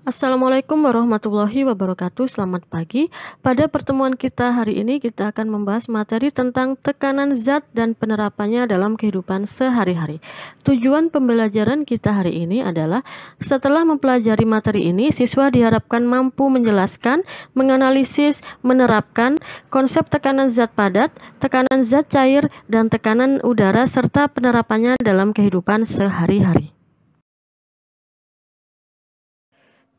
Assalamualaikum warahmatullahi wabarakatuh. Selamat pagi. Pada pertemuan kita hari ini kita akan membahas materi tentang tekanan zat dan penerapannya dalam kehidupan sehari-hari. Tujuan pembelajaran kita hari ini adalah setelah mempelajari materi ini, siswa diharapkan mampu menjelaskan, menganalisis, menerapkan konsep tekanan zat padat, tekanan zat cair, dan tekanan udara serta penerapannya dalam kehidupan sehari-hari.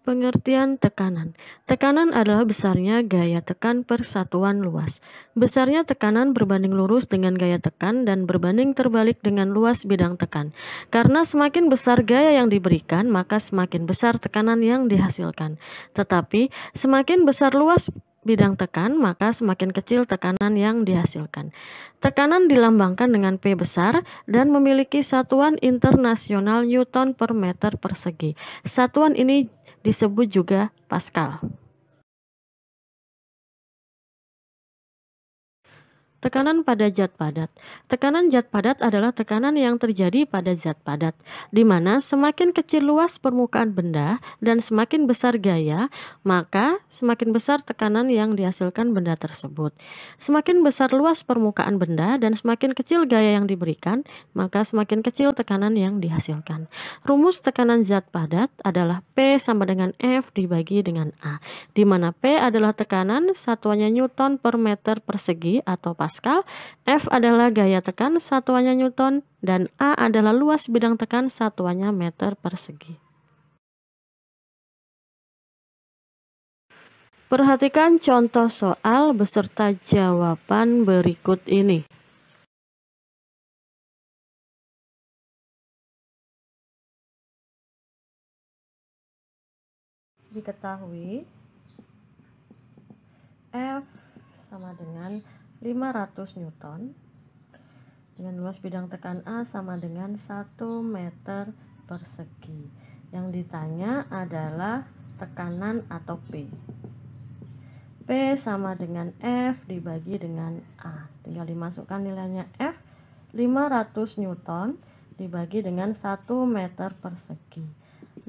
Pengertian tekanan. Tekanan adalah besarnya gaya tekan per satuan luas. Besarnya tekanan berbanding lurus dengan gaya tekan dan berbanding terbalik dengan luas bidang tekan. Karena semakin besar gaya yang diberikan, maka semakin besar tekanan yang dihasilkan. Tetapi, semakin besar luas bidang tekan, maka semakin kecil tekanan yang dihasilkan. Tekanan dilambangkan dengan P besar dan memiliki satuan internasional Newton per meter persegi. Satuan ini disebut juga Pascal. Tekanan pada zat padat. Tekanan zat padat adalah tekanan yang terjadi pada zat padat, di mana semakin kecil luas permukaan benda dan semakin besar gaya, maka semakin besar tekanan yang dihasilkan benda tersebut. Semakin besar luas permukaan benda dan semakin kecil gaya yang diberikan, maka semakin kecil tekanan yang dihasilkan. Rumus tekanan zat padat adalah P sama dengan F dibagi dengan A, di mana P adalah tekanan, satuannya Newton per meter persegi atau Pascal, F adalah gaya tekan, satuannya Newton, dan A adalah luas bidang tekan, satuannya meter persegi. Perhatikan contoh soal beserta jawaban berikut ini. Diketahui F sama dengan 500 Newton dengan luas bidang tekan A sama dengan 1 meter persegi. Yang ditanya adalah tekanan atau P. P sama dengan F dibagi dengan A. Tinggal dimasukkan nilainya F 500 Newton dibagi dengan 1 meter persegi.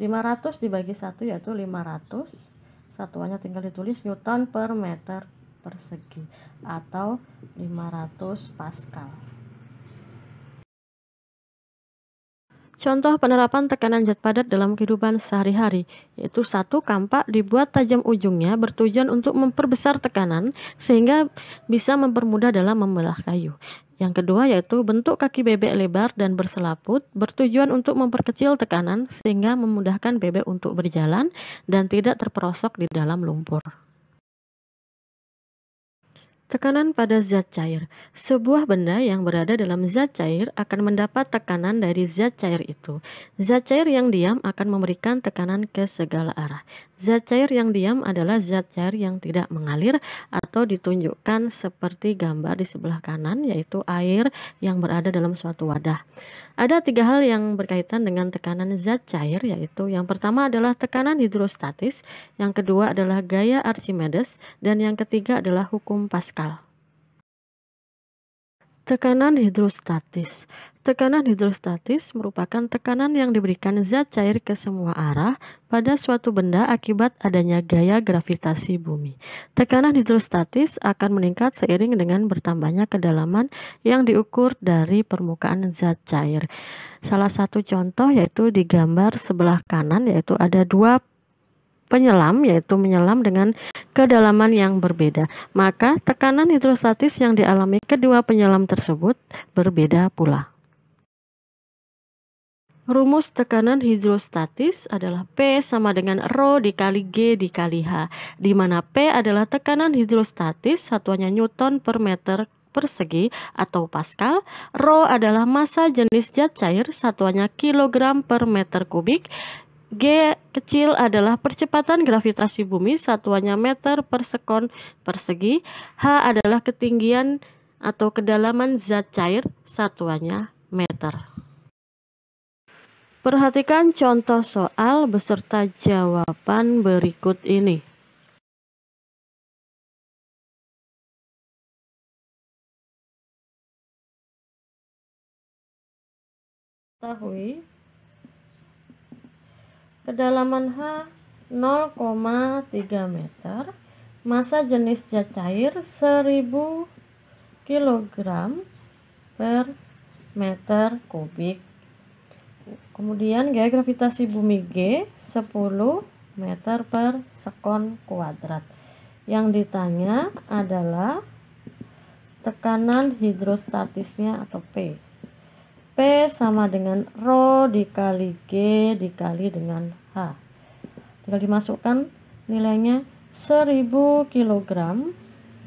500 dibagi 1 yaitu 500. Satuannya tinggal ditulis Newton per meter persegi atau 500 Pascal. Contoh penerapan tekanan zat padat dalam kehidupan sehari-hari, yaitu 1. Kampak dibuat tajam ujungnya bertujuan untuk memperbesar tekanan sehingga bisa mempermudah dalam membelah kayu. Yang kedua yaitu bentuk kaki bebek lebar dan berselaput bertujuan untuk memperkecil tekanan sehingga memudahkan bebek untuk berjalan dan tidak terperosok di dalam lumpur. Tekanan pada zat cair. Sebuah benda yang berada dalam zat cair akan mendapat tekanan dari zat cair itu. Zat cair yang diam akan memberikan tekanan ke segala arah. Zat cair yang diam adalah zat cair yang tidak mengalir atau ditunjukkan seperti gambar di sebelah kanan, yaitu air yang berada dalam suatu wadah. Ada 3 hal yang berkaitan dengan tekanan zat cair, yaitu yang pertama adalah tekanan hidrostatis, yang kedua adalah gaya Archimedes, dan yang ketiga adalah hukum Pascal. Tekanan hidrostatis. Tekanan hidrostatis merupakan tekanan yang diberikan zat cair ke semua arah pada suatu benda akibat adanya gaya gravitasi bumi. Tekanan hidrostatis akan meningkat seiring dengan bertambahnya kedalaman yang diukur dari permukaan zat cair. Salah satu contoh yaitu di gambar sebelah kanan, yaitu ada 2 penyelam, yaitu menyelam dengan kedalaman yang berbeda. Maka tekanan hidrostatis yang dialami kedua penyelam tersebut berbeda pula. Rumus tekanan hidrostatis adalah P sama dengan Rho dikali G dikali H, di mana P adalah tekanan hidrostatis, satuannya Newton per meter persegi atau Pascal. Rho adalah massa jenis zat cair, satuannya kilogram per meter kubik. G kecil adalah percepatan gravitasi bumi, satuannya meter per sekon persegi. H adalah ketinggian atau kedalaman zat cair, satuannya meter. Perhatikan contoh soal beserta jawaban berikut ini. Ketahui kedalaman H 0,3 meter. Massa jenis zat cair 1000 kg per meter kubik. Kemudian gaya gravitasi bumi G 10 meter per sekon kuadrat. Yang ditanya adalah tekanan hidrostatisnya atau P. P sama dengan Rho dikali G dikali dengan H. Tinggal dimasukkan nilainya 1000 kg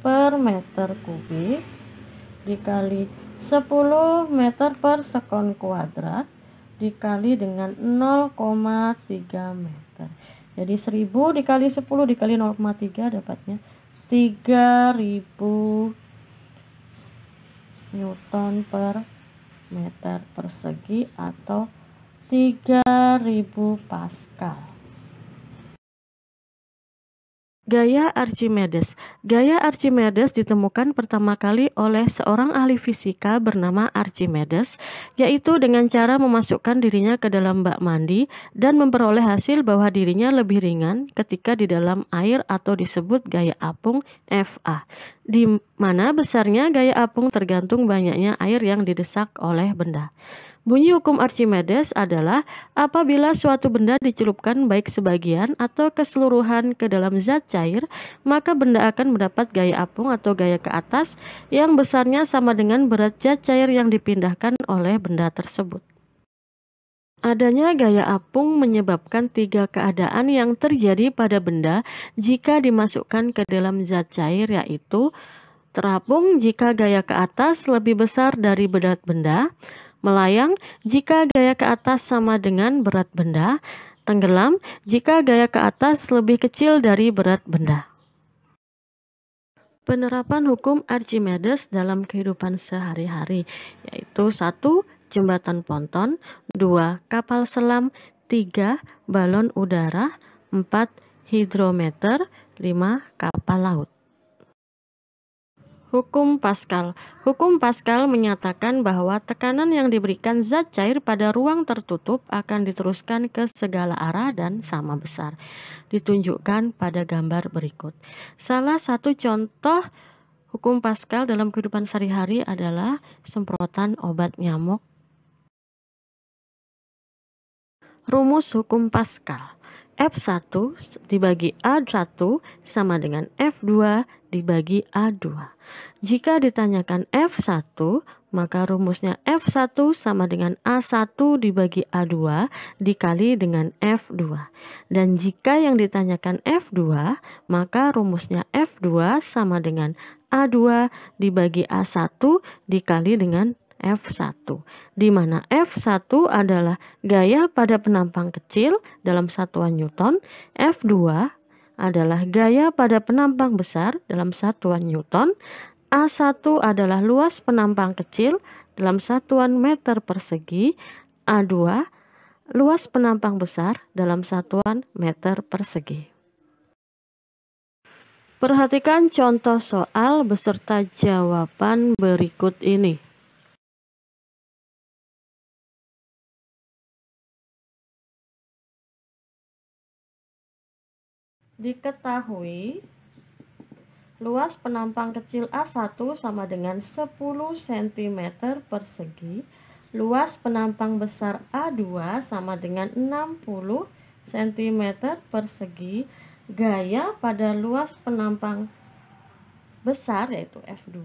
per meter kubik dikali 10 meter per sekon kuadrat dikali dengan 0,3 meter. Jadi 1000 dikali 10 dikali 0,3 dapatnya 3000 Newton per meter persegi atau 3000 Pascal. Gaya Archimedes. Gaya Archimedes ditemukan pertama kali oleh seorang ahli fisika bernama Archimedes, yaitu dengan cara memasukkan dirinya ke dalam bak mandi dan memperoleh hasil bahwa dirinya lebih ringan ketika di dalam air atau disebut gaya apung Fa, di mana besarnya gaya apung tergantung banyaknya air yang didesak oleh benda. Bunyi hukum Archimedes adalah apabila suatu benda dicelupkan baik sebagian atau keseluruhan ke dalam zat cair, maka benda akan mendapat gaya apung atau gaya ke atas yang besarnya sama dengan berat zat cair yang dipindahkan oleh benda tersebut. Adanya gaya apung menyebabkan 3 keadaan yang terjadi pada benda jika dimasukkan ke dalam zat cair, yaitu terapung jika gaya ke atas lebih besar dari berat benda, melayang jika gaya ke atas sama dengan berat benda, tenggelam jika gaya ke atas lebih kecil dari berat benda. Penerapan hukum Archimedes dalam kehidupan sehari-hari yaitu 1. Jembatan ponton, 2. Kapal selam, 3. Balon udara, 4. Hidrometer, 5. Kapal laut. Hukum Pascal. Hukum Pascal menyatakan bahwa tekanan yang diberikan zat cair pada ruang tertutup akan diteruskan ke segala arah dan sama besar. Ditunjukkan pada gambar berikut. Salah satu contoh hukum Pascal dalam kehidupan sehari-hari adalah semprotan obat nyamuk. Rumus hukum Pascal. F1 dibagi A1 sama dengan F2 dibagi A2. Jika ditanyakan F1, maka rumusnya F1 sama dengan A1 dibagi A2 dikali dengan F2. Dan jika yang ditanyakan F2, maka rumusnya F2 sama dengan A2 dibagi A1 dikali dengan F1, di mana F1 adalah gaya pada penampang kecil dalam satuan Newton, F2 adalah gaya pada penampang besar dalam satuan Newton, A1 adalah luas penampang kecil dalam satuan meter persegi, A2 luas penampang besar dalam satuan meter persegi. Perhatikan contoh soal beserta jawaban berikut ini. Diketahui luas penampang kecil A1 sama dengan 10 cm persegi, luas penampang besar A2 sama dengan 60 cm persegi, gaya pada luas penampang besar yaitu F2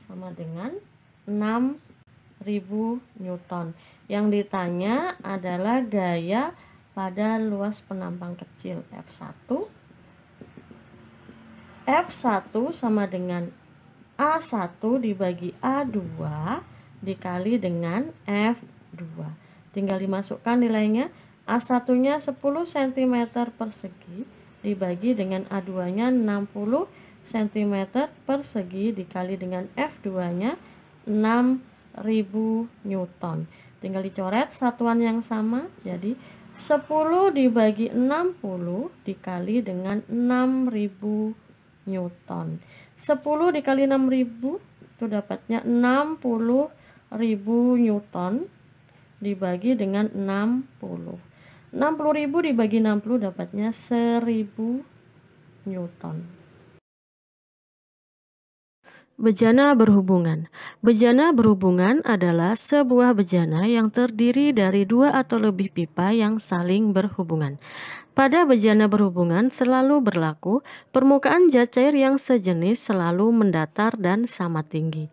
sama dengan 6000 Newton. Yang ditanya adalah gaya pada luas penampang kecil F1. F1 sama dengan A1 dibagi A2 dikali dengan F2. Tinggal dimasukkan nilainya. A1-nya 10 cm persegi dibagi dengan A2-nya 60 cm persegi dikali dengan F2-nya 6000 Newton. Tinggal dicoret satuan yang sama, jadi 10 dibagi 60 dikali dengan 6000 Newton. 10 dikali 6000 itu dapatnya 60.000 Newton dibagi dengan 60. 60.000 dibagi 60 dapatnya 1000 Newton. Bejana berhubungan. Bejana berhubungan adalah sebuah bejana yang terdiri dari dua atau lebih pipa yang saling berhubungan. Pada bejana berhubungan selalu berlaku permukaan zat cair yang sejenis selalu mendatar dan sama tinggi.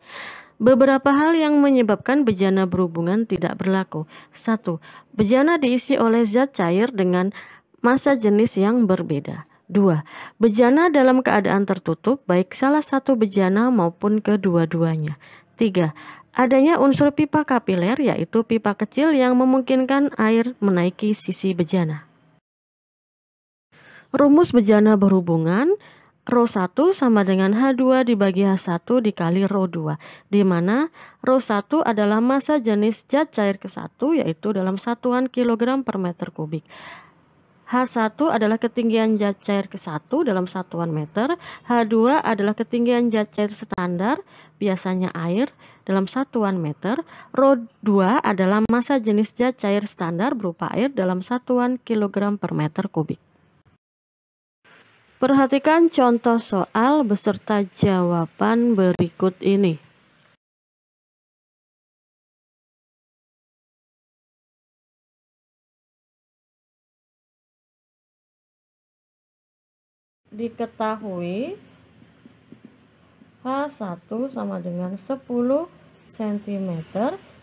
Beberapa hal yang menyebabkan bejana berhubungan tidak berlaku. 1. Bejana diisi oleh zat cair dengan massa jenis yang berbeda. 2. Bejana dalam keadaan tertutup baik salah satu bejana maupun kedua-duanya. 3. Adanya unsur pipa kapiler yaitu pipa kecil yang memungkinkan air menaiki sisi bejana. Rumus bejana berhubungan ρ1 sama dengan H2 dibagi H1 dikali ρ2, di mana ρ1 adalah massa jenis zat cair ke-1 yaitu dalam satuan kilogram per meter kubik. H1 adalah ketinggian zat cair ke-1 dalam satuan meter, H2 adalah ketinggian zat cair standar, biasanya air, dalam satuan meter, ρ2 adalah massa jenis zat cair standar berupa air dalam satuan kilogram per meter kubik. Perhatikan contoh soal beserta jawaban berikut ini. Diketahui H1 sama dengan 10 cm,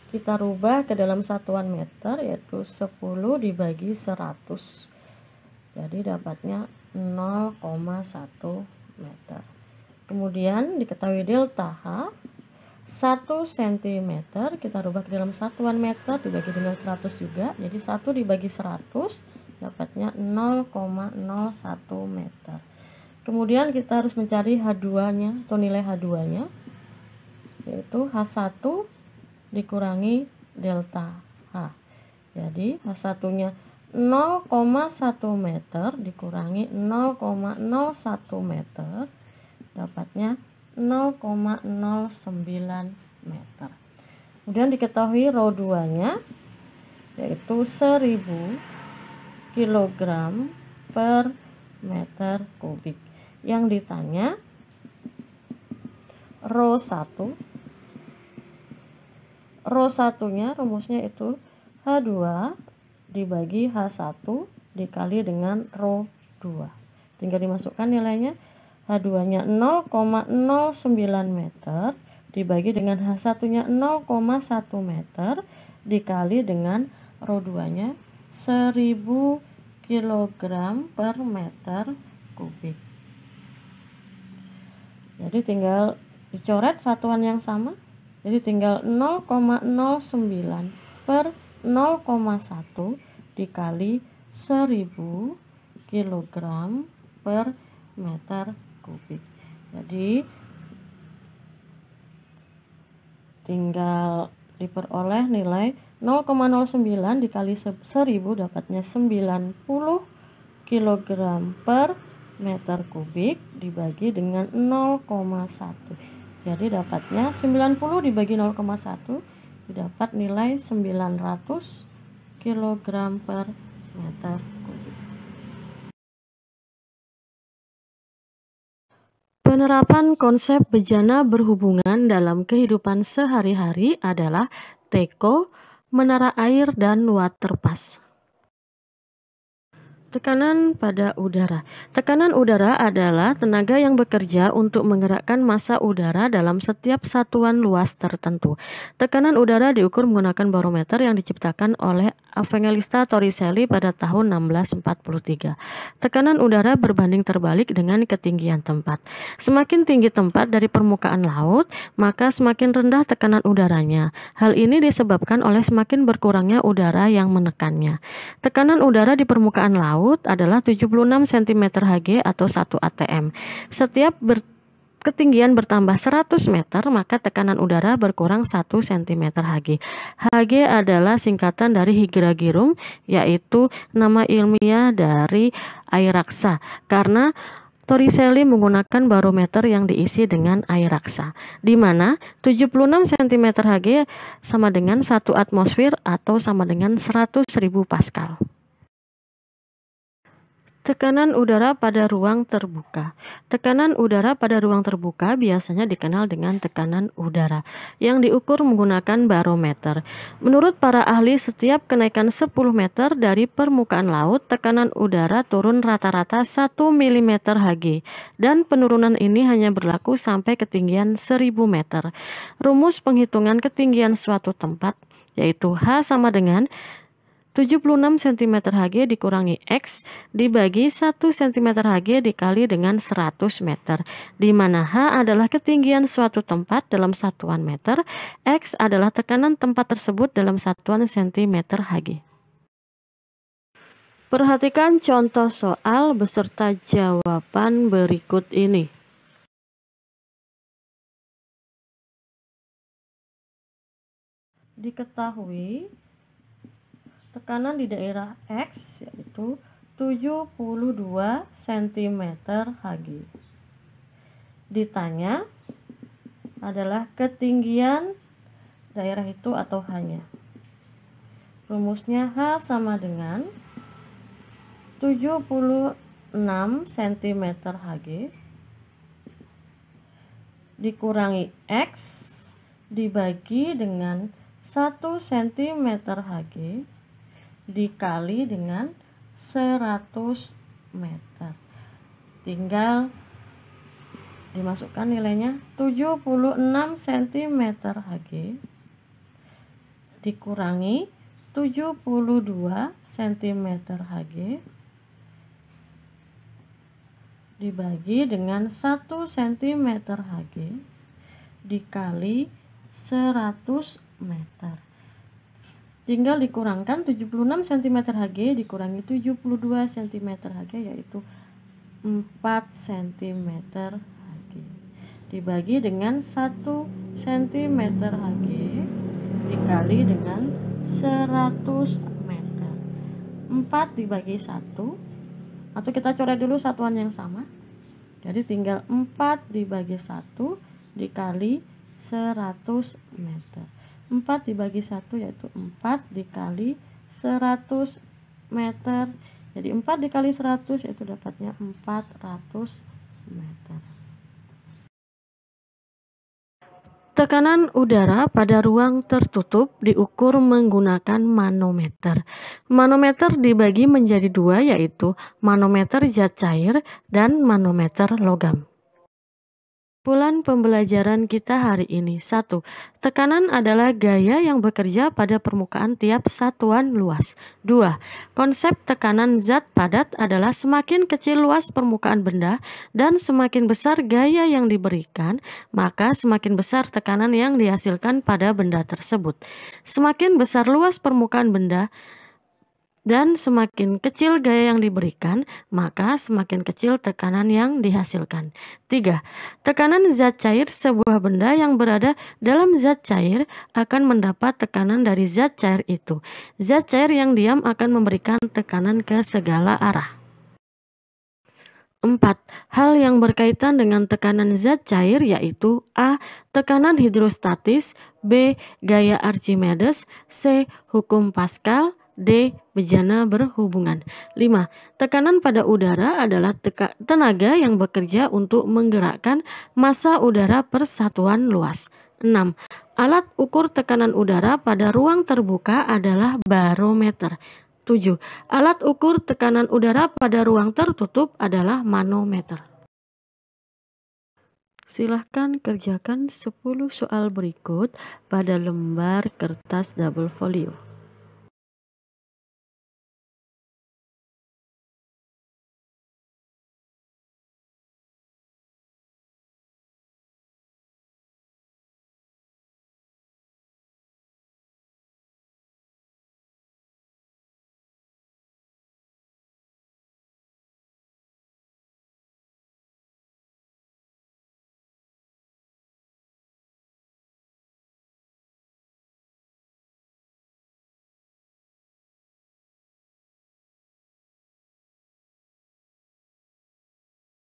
kita rubah ke dalam satuan meter yaitu 10 dibagi 100. Jadi dapatnya 0,1 meter. Kemudian diketahui delta H 1 cm, kita rubah ke dalam satuan meter dibagi dengan 100 juga. Jadi 1 dibagi 100 dapatnya 0,01 meter. Kemudian kita harus mencari H2-nya atau nilai H2-nya, yaitu H1 dikurangi delta H. Jadi H1-nya 0,1 meter dikurangi 0,01 meter dapatnya 0,09 meter. Kemudian diketahui ρ2-nya yaitu 1000 kg per meter kubik. Yang ditanya ρ1-nya rumusnya itu H2 dibagi H1 dikali dengan ρ2. Tinggal dimasukkan nilainya. H2-nya 0,09 meter dibagi dengan H1-nya 0,1 meter dikali dengan ρ2-nya 1000 kg per meter kubik. Jadi tinggal dicoret satuan yang sama. Jadi tinggal 0,09 per 0,1 dikali 1000 kg per meter kubik. Jadi tinggal diperoleh nilai 0,09 dikali 1000 dapatnya 90 kg per meter kubik dibagi dengan 0,1. Jadi dapatnya 90 dibagi 0,1 didapat nilai 900 kg per meter kubik. Penerapan konsep bejana berhubungan dalam kehidupan sehari-hari adalah teko, menara air, dan waterpass. Tekanan pada udara. Tekanan udara adalah tenaga yang bekerja untuk menggerakkan massa udara dalam setiap satuan luas tertentu. Tekanan udara diukur menggunakan barometer yang diciptakan oleh Evangelista Torricelli pada tahun 1643. Tekanan udara berbanding terbalik dengan ketinggian tempat. Semakin tinggi tempat dari permukaan laut, maka semakin rendah tekanan udaranya. Hal ini disebabkan oleh semakin berkurangnya udara yang menekannya. Tekanan udara di permukaan laut adalah 76 cm Hg atau 1 atm. Setiap ketinggian bertambah 100 meter, maka tekanan udara berkurang 1 cm Hg. Hg adalah singkatan dari hygragirum, yaitu nama ilmiah dari air raksa, karena Torricelli menggunakan barometer yang diisi dengan air raksa, di mana 76 cm Hg sama dengan 1 atmosfer atau sama dengan 100.000 Pascal. Tekanan udara pada ruang terbuka. Tekanan udara pada ruang terbuka biasanya dikenal dengan tekanan udara yang diukur menggunakan barometer. Menurut para ahli, setiap kenaikan 10 meter dari permukaan laut, tekanan udara turun rata-rata 1 mm Hg, dan penurunan ini hanya berlaku sampai ketinggian 1000 meter. Rumus penghitungan ketinggian suatu tempat yaitu H sama dengan 76 cm Hg dikurangi X dibagi 1 cm Hg dikali dengan 100 meter, di mana H adalah ketinggian suatu tempat dalam satuan meter, X adalah tekanan tempat tersebut dalam satuan cm Hg. Perhatikan contoh soal beserta jawaban berikut ini. Diketahui tekanan di daerah X yaitu 72 cm Hg. Ditanya adalah ketinggian daerah itu atau H-nya. Rumusnya H sama dengan 76 cm Hg dikurangi X dibagi dengan 1 cm Hg dikali dengan 100 meter. Tinggal dimasukkan nilainya 76 cm Hg dikurangi 72 cm Hg dibagi dengan 1 cm Hg dikali 100 meter. Tinggal dikurangkan 76 cm Hg dikurangi 72 cm Hg yaitu 4 cm Hg dibagi dengan 1 cm Hg dikali dengan 100 meter. 4 dibagi 1, atau kita coret dulu satuan yang sama, jadi tinggal 4 dibagi 1 dikali 100 meter. 4 dibagi 1 yaitu 4 dikali 100 meter. Jadi 4 dikali 100 yaitu dapatnya 400 meter. Tekanan udara pada ruang tertutup diukur menggunakan manometer. Manometer dibagi menjadi dua, yaitu manometer zat cair dan manometer logam. Kesimpulan pembelajaran kita hari ini. 1. Tekanan adalah gaya yang bekerja pada permukaan tiap satuan luas. 2. Konsep tekanan zat padat adalah semakin kecil luas permukaan benda dan semakin besar gaya yang diberikan, maka semakin besar tekanan yang dihasilkan pada benda tersebut. Semakin besar luas permukaan benda dan semakin kecil gaya yang diberikan, maka semakin kecil tekanan yang dihasilkan. 3. Tekanan zat cair. Sebuah benda yang berada dalam zat cair akan mendapat tekanan dari zat cair itu. Zat cair yang diam akan memberikan tekanan ke segala arah. 4. Hal yang berkaitan dengan tekanan zat cair yaitu A. Tekanan hidrostatis, B. Gaya Archimedes, C. Hukum Pascal, D. Bejana berhubungan. 5. Tekanan pada udara adalah tenaga yang bekerja untuk menggerakkan massa udara per satuan luas. 6. Alat ukur tekanan udara pada ruang terbuka adalah barometer. 7. Alat ukur tekanan udara pada ruang tertutup adalah manometer. Silahkan kerjakan 10 soal berikut pada lembar kertas double folio.